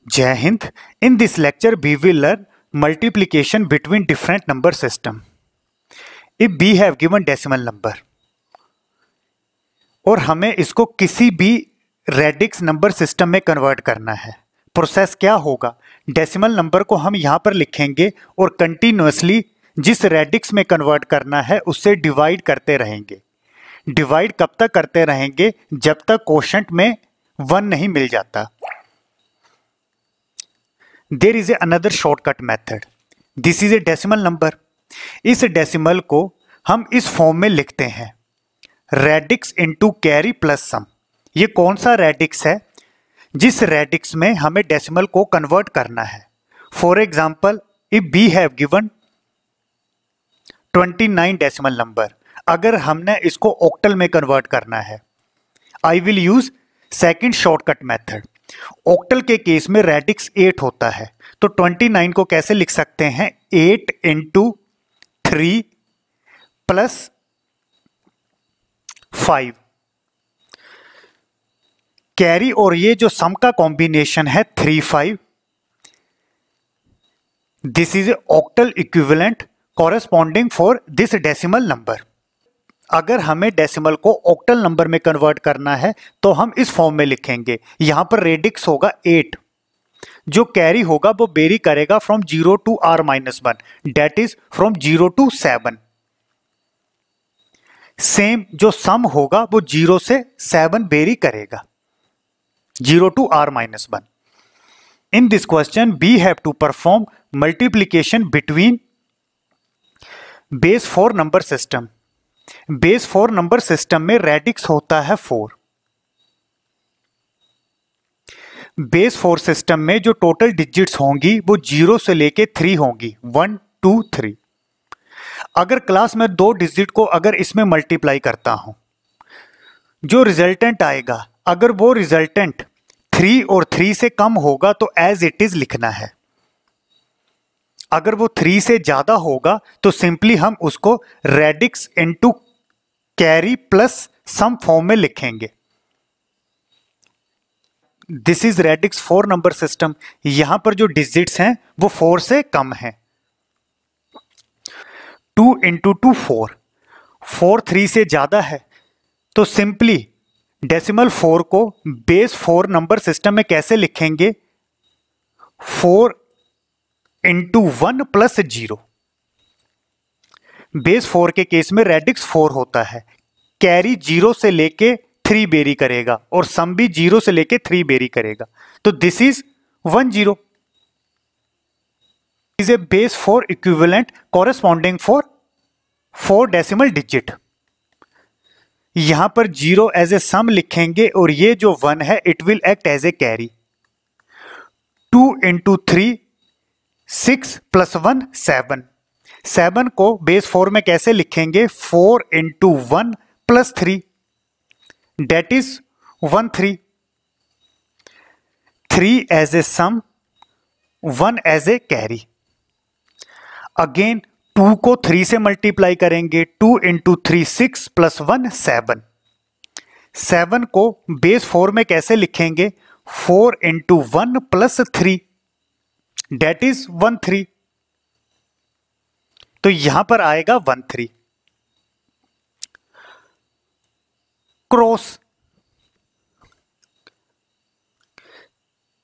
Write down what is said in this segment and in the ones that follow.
Jai Hind. In this lecture, we will learn multiplication between different number system. If we have given decimal number और हमें इसको किसी भी radix number system में convert करना है, प्रोसेस क्या होगा? डेसिमल नंबर को हम यहाँ पर लिखेंगे और कंटिन्यूअसली जिस रेडिक्स में कन्वर्ट करना है उससे डिवाइड करते रहेंगे. डिवाइड कब तक करते रहेंगे? जब तक कोशेंट में 1 नहीं मिल जाता. There is another shortcut method. This is a decimal number. इस डेसिमल को हम इस फॉर्म में लिखते हैं, रेडिक्स इंटू कैरी प्लस सम. ये कौन सा रेडिक्स है? जिस रेडिक्स में हमें डेसिमल को कन्वर्ट करना है. For example, if we have given 29 decimal number, अगर हमने इसको ऑक्टल में कन्वर्ट करना है, I will use second shortcut method. Octal के केस में रेडिक्स 8 होता है, तो 29 को कैसे लिख सकते हैं? 8 इंटू 3 प्लस 5. कैरी और ये जो सम का कॉम्बिनेशन है 3 5. This is a octal equivalent corresponding for this decimal number. अगर हमें डेसिमल को ऑक्टल नंबर में कन्वर्ट करना है तो हम इस फॉर्म में लिखेंगे. यहां पर रेडिक्स होगा 8. जो कैरी होगा वो वेरी करेगा from 0 to r-1, that is from 0 to 7. Same जो सम होगा वो 0 से 7 वेरी करेगा, 0 to r-1. In this question we have to perform multiplication between base 4 number system. Base 4 number system में रेडिक्स होता है 4. बेस 4 सिस्टम में जो टोटल डिजिट्स होंगी वो 0 से लेके 3 होंगी, 1 2 3. अगर क्लास में 2 डिजिट को अगर इसमें मल्टीप्लाई करता हूं, जो रिजल्टेंट आएगा, अगर वो रिजल्टेंट 3 और 3 से कम होगा तो एज इट इज लिखना है. अगर वो 3 से ज्यादा होगा तो सिंपली हम उसको radix into carry plus sum form में लिखेंगे. This is radix 4 number system. यहां पर जो डिजिट्स हैं वो 4 से कम हैं. 2 इंटू 2 4. 4 3 से ज्यादा है, तो सिंपली डेसिमल 4 को बेस 4 नंबर सिस्टम में कैसे लिखेंगे? 4 इंटू 1 प्लस 0. बेस 4 के केस में रेडिक्स 4 होता है. कैरी 0 से लेके 3 बेरी करेगा और सम भी 0 से लेके 3 बेरी करेगा, तो this is 1 0. Is a base 4 equivalent corresponding for 4 decimal digit. यहां पर 0 एज ए सम लिखेंगे और ये जो 1 है it will act as a carry. 2 into 3 6 plus 1 7. 7 को बेस 4 में कैसे लिखेंगे? 4 into 1 plus 3, that is 1 3. 3 as a sum, 1 as a carry. Again 2 को 3 से मल्टीप्लाई करेंगे. 2 इंटू 3 6 प्लस 1 7. 7 को बेस 4 में कैसे लिखेंगे? 4 इंटू 1 प्लस 3, डेट इज 1 3. तो यहां पर आएगा 1 3. Cross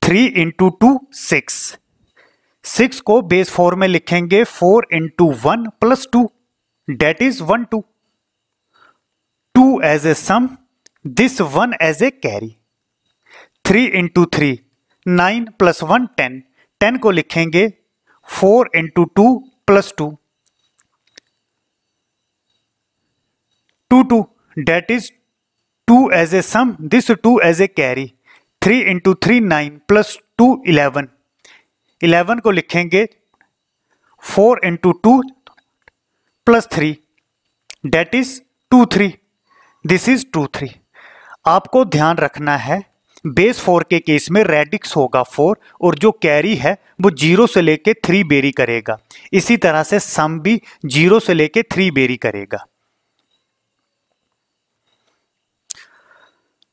3 into 2 6. 6 को बेस 4 में लिखेंगे 4 into 1 plus 2, that is 1 2. 2 as a sum, this 1 as a carry. 3 into 3 9 plus 1 10. 10 को लिखेंगे 4 into 2 plus 2, 2 2, that is 2 as a sum, this 2 as a carry. 3 into 3 9 plus 2 11. 11 को लिखेंगे 4 into 2 plus 3, that is 2 3. This is 2 3. आपको ध्यान रखना है base 4 के case में रेडिक्स होगा 4 और जो कैरी है वो 0 से लेके 3 बेरी करेगा. इसी तरह से सम भी 0 से लेके 3 बेरी करेगा.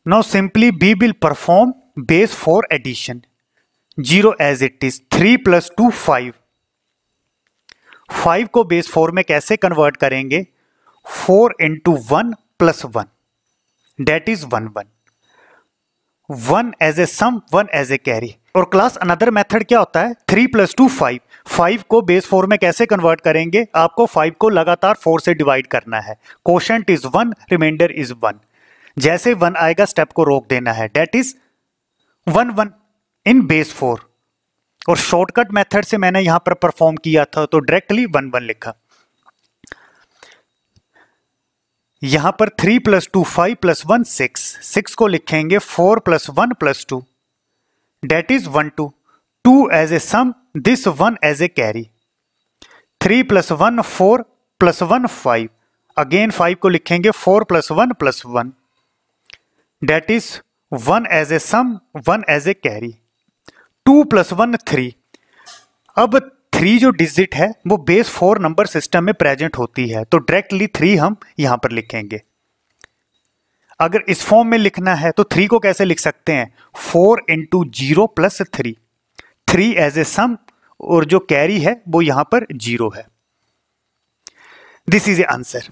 Now simply we will perform base 4 addition. 0 as it is, 3 + 2 5, 5 को बेस 4 में कैसे कन्वर्ट करेंगे, 4 × 1 + 1 that is 1 1, 1 as a sum, 1 as a carry. और क्लास अनदर मेथड क्या होता है, 3 + 2 5, 5 को बेस 4 में कैसे कन्वर्ट करेंगे, आपको 5 को लगातार 4 से डिवाइड करना है, कोशेंट इज 1, रिमाइंडर इज 1, जैसे 1 आएगा स्टेप को रोक देना है, डेट इज 1 1 इन बेस 4। और शॉर्टकट मेथड से मैंने यहां पर परफॉर्म किया था तो डायरेक्टली 1 1 लिखा। यहां पर 3 + 2 5 + 1 6, 6 को लिखेंगे 4 + 1 + 2 that is 1 2, 2 as a sum, this 1 as a carry, 3 + 1 4 + 1 5, again 5 को लिखेंगे 4 + 1 + 1 that is 1 as a sum, 1 as a carry, 2 + 1 3। अब 3 जो डिजिट है वो बेस 4 नंबर सिस्टम में प्रेजेंट होती है, तो डायरेक्टली 3 हम यहां पर लिखेंगे। अगर इस फॉर्म में लिखना है तो 3 को कैसे लिख सकते हैं, 4 × 0 + 3, 3 एज ए सम, और जो कैरी है वो यहां पर 0 है। This is A answer.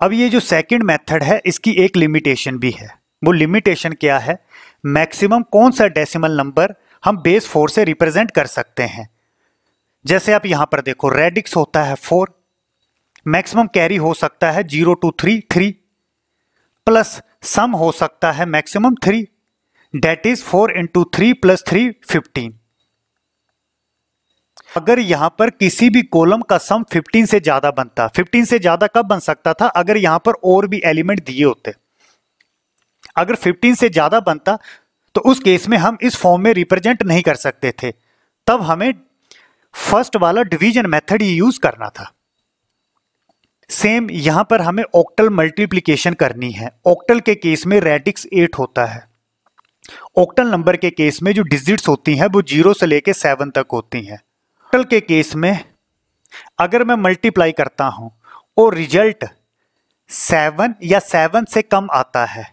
अब ये जो सेकंड मेथड है इसकी एक लिमिटेशन भी है। वो लिमिटेशन क्या है, मैक्सिमम कौन सा डेसिमल नंबर हम बेस 4 से रिप्रेजेंट कर सकते हैं। जैसे आप यहां पर देखो, रेडिक्स होता है 4, मैक्सिमम कैरी हो सकता है 0 to 3 3, प्लस सम हो सकता है मैक्सिमम 3, डेट इज 4 × 3 + 3 15। अगर यहां पर किसी भी कॉलम का सम 15 से ज्यादा बनता, 15 से ज्यादा कब बन सकता था, अगर यहां पर और भी एलिमेंट दिए होते। अगर 15 से ज्यादा बनता तो उस केस में हम इस फॉर्म में रिप्रेजेंट नहीं कर सकते थे, तब हमें फर्स्ट वाला डिवीजन मेथड ही यूज करना था। सेम यहां पर हमें ऑक्टल मल्टीप्लिकेशन करनी है। ऑक्टल के केस में रेडिक्स 8 होता है। ऑक्टल नंबर के केस में जो डिजिट्स होती हैं वो 0 से लेके 7 तक होती हैं। ऑक्टल के केस में अगर मैं मल्टीप्लाई करता हूं और रिजल्ट 7 या 7 से कम आता है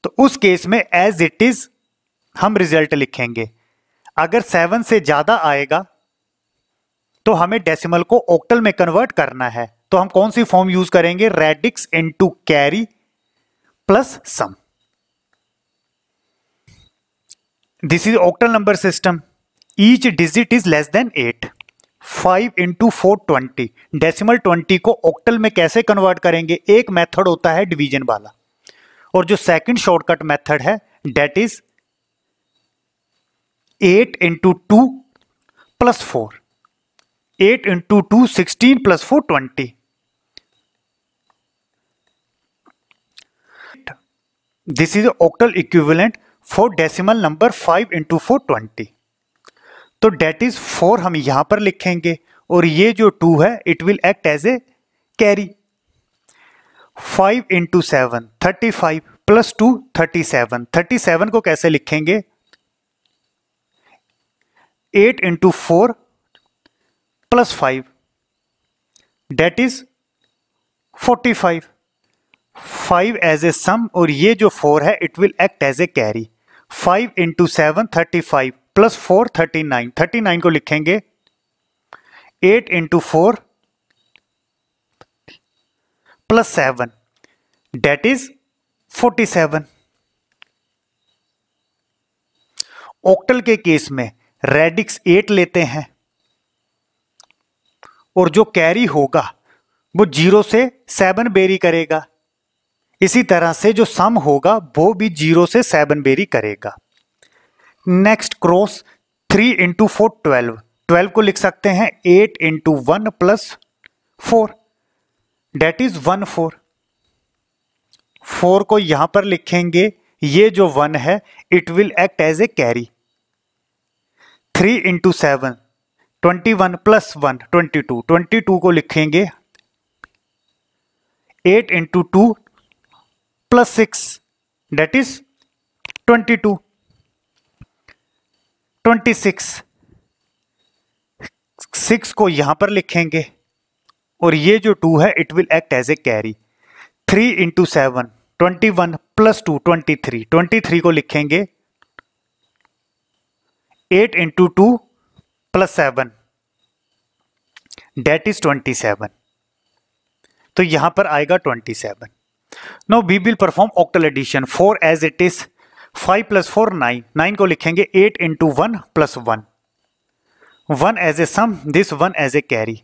तो उस केस में एज इट इज हम रिजल्ट लिखेंगे। अगर 7 से ज्यादा आएगा तो हमें डेसिमल को ऑक्टल में कन्वर्ट करना है, तो हम कौन सी फॉर्म यूज करेंगे, radix × carry plus sum. This is octal number system. Each digit is less than 8। 5 × 4 20। Decimal 20 को ऑक्टल में कैसे कन्वर्ट करेंगे, एक मेथड होता है डिवीजन वाला, और जो सेकंड शॉर्टकट मेथड है date is 8 × 2 + 4, 8 × 2 16 + 4 20। This is octal equivalent for decimal number 5 × 4 20। तो डेट इज 4 हम यहां पर लिखेंगे, और ये जो 2 है it will act as a carry. 5 × 7 35 + 2 37। 37 को कैसे लिखेंगे, 8 × 4 + 5 that is 45। 5 as a sum, और ये जो 4 है it will act as a carry. 5 × 7 35 + 4 39। 39 को लिखेंगे 8 × 4 + 7 डेट इज 47। ऑक्टल के केस में रेडिक्स 8 लेते हैं और जो कैरी होगा वो 0 से 7 बेरी करेगा। इसी तरह से जो सम होगा वो भी 0 से 7 बेरी करेगा। Next cross 3 × 4 12। 12 को लिख सकते हैं 8 × 1 + 4 डेट इज 1 4। 4 को यहां पर लिखेंगे, ये जो 1 है it will act as a carry. 3 × 7 21 + 1 22। 22 को लिखेंगे 8 × 2 + 6 डेट इज 22। 26। 6 को यहां पर लिखेंगे और ये जो 2 है it will act as a carry. 3 × 7 21 + 2 23। 23 को लिखेंगे 8 इंटू 2 प्लस 7 डेट इज 27। तो यहां पर आएगा 27। Now we will perform octal addition 4 as it is 5 plus 4 9। 9 को लिखेंगे 8 into 1 plus 1 1 as a sum, this 1 as a carry.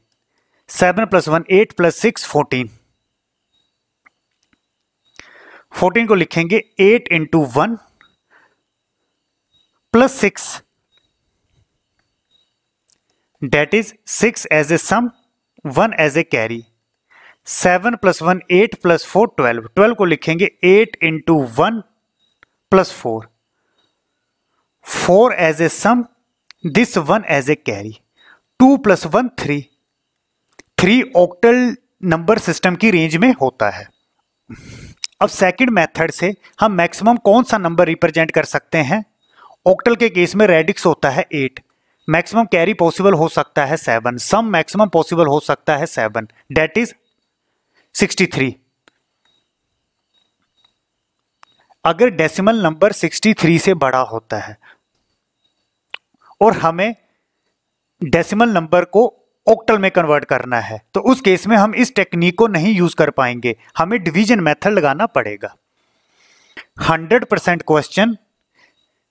7 plus 1 8 plus 6 14। 14 को लिखेंगे 8 into 1 plus 6 that is 6 as a sum, 1 as a carry. 7 plus 1 8 plus 4 12। 12 को लिखेंगे 8 into 1 plus 4 4 as a sum, this 1 as a carry. 2 plus 1 3। 3 octal number system की range में होता है। अब second method से हम मैक्सिमम कौन सा नंबर रिप्रेजेंट कर सकते हैं? ऑक्टल के केस में रेडिक्स होता है 8, मैक्सिमम कैरी पॉसिबल हो सकता है 7, सम मैक्सिमम पॉसिबल हो सकता है 7 डेट इज 63। अगर डेसिमल नंबर 63 से बड़ा होता है और हमें डेसिमल नंबर को ऑक्टल में कन्वर्ट करना है तो उस केस में हम इस टेक्निक को नहीं यूज कर पाएंगे, हमें डिवीजन मेथड लगाना पड़ेगा। 100% क्वेश्चन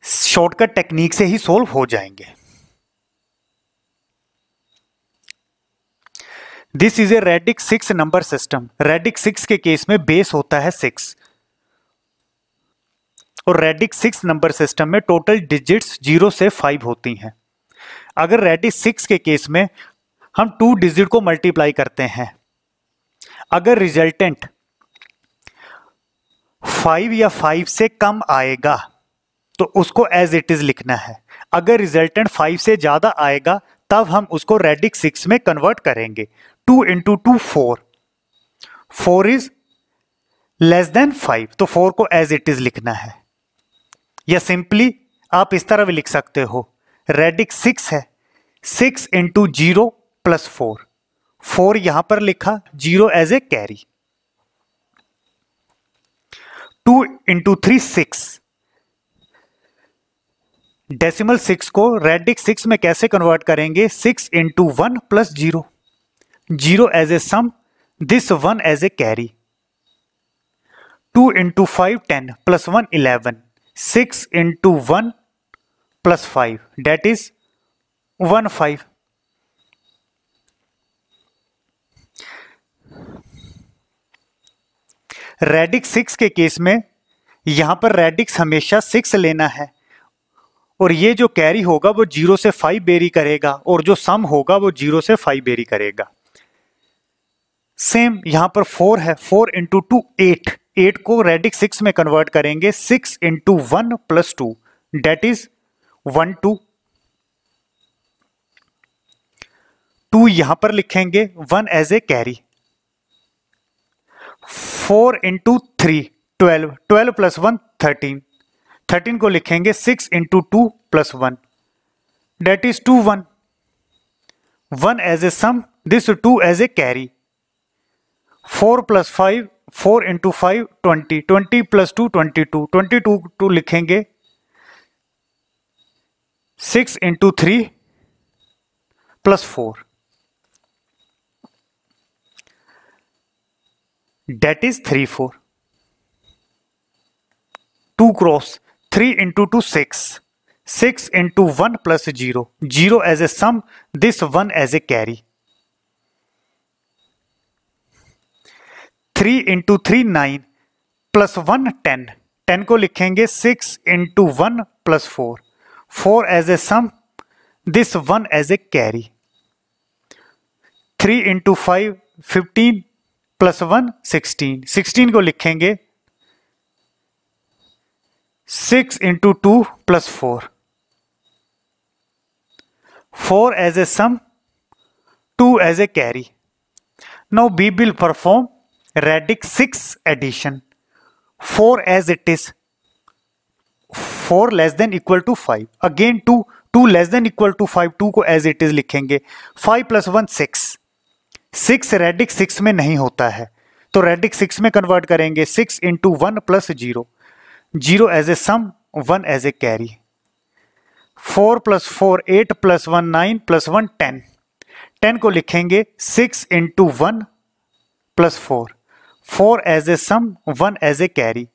शॉर्टकट टेक्निक से ही सोल्व हो जाएंगे। This is a radix 6 number system. Radix 6 के केस में बेस होता है 6 और रेडिक्स 6 नंबर सिस्टम में टोटल डिजिट्स 0 से 5 होती हैं। अगर रेडिक्स 6 के केस में हम 2 डिजिट को मल्टीप्लाई करते हैं, अगर रिजल्टेंट 5 या 5 से कम आएगा तो उसको एज इट इज लिखना है। अगर रिजल्टेंट 5 से ज्यादा आएगा तब हम उसको रेडिक्स 6 में कन्वर्ट करेंगे। 2 इंटू 2 4। 4 इज लेस देन 5 तो 4 को एज इट इज लिखना है। या सिंपली आप इस तरह भी लिख सकते हो, रेडिक्स 6 है, 6 इंटू 0 प्लस 4। 4 यहां पर लिखा, 0 as a carry. 2 into 3 6। Decimal 6 को रेडिक्स 6 में कैसे कन्वर्ट करेंगे? 6 into 1 plus 0। 0 as a sum, this 1 as a carry. 2 into 5 10 plus 1 11। 6 into 1 plus 5 that is 1 5। Radix 6 के केस में यहां पर रेडिक्स हमेशा 6 लेना है और ये जो कैरी होगा वो 0 से 5 बेरी करेगा और जो सम होगा वो 0 से 5 बेरी करेगा। सेम यहां पर 4 है, 4 इंटू 2 8। 8 को रेडिक्स 6 में कन्वर्ट करेंगे, 6 इंटू 1 प्लस 2 डेट इज 1 2। 2 यहां पर लिखेंगे, 1 as a carry. 4 into 3 12। 12 plus 1 13। 13 को लिखेंगे 6 into 2 plus 1 that is 2 1। 1 as a sum, this 2 as a carry. 4 plus 5 4 into 5 20। 20 plus 2 22। 22 टू लिखेंगे 6 into 3 plus 4 that is 3 4। 2 cross 3 into 2 6। 6 into 1 plus 0। 0 as a sum, this 1 as a carry. 3 into 3 9 plus 1 10। 10 को लिखेंगे 6 into 1 plus 4। 4 as a sum, this 1 as a carry. 3 into 5 15 plus 1 16। 16 को लिखेंगे 6 into 2 plus 4। 4 as a sum, 2 as a carry. Now we will perform radix 6 addition. 4 as it is, 4 less than equal to 5। Again 2, 2 less than equal to 5। 2 को as it is लिखेंगे। 5 plus 1 6। 6 radix 6 में नहीं होता है तो radix 6 में convert करेंगे। 6 into 1 plus 0। 0 as a sum, 1 as a carry. 4 + 4 8 + 1 9 + 1 10। 10 को लिखेंगे 6 × 1 + 4, 4 as a sum, 1 as a carry.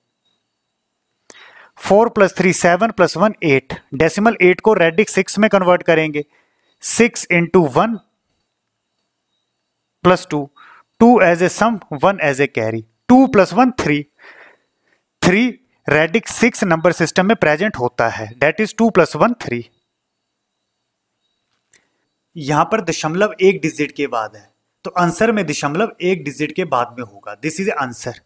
4 + 3 7 + 1 8। Decimal 8 को रेडिक्स 6 में कन्वर्ट करेंगे। 6 × 1 + 2, 2 as a sum, 1 as a carry. 2 + 1 3, 3 radix 6 number system में प्रेजेंट होता है, डेट इज 2 + 1 3। यहां पर दशमलव एक डिजिट के बाद है, तो आंसर में दशमलव एक डिजिट के बाद में होगा। This is answer.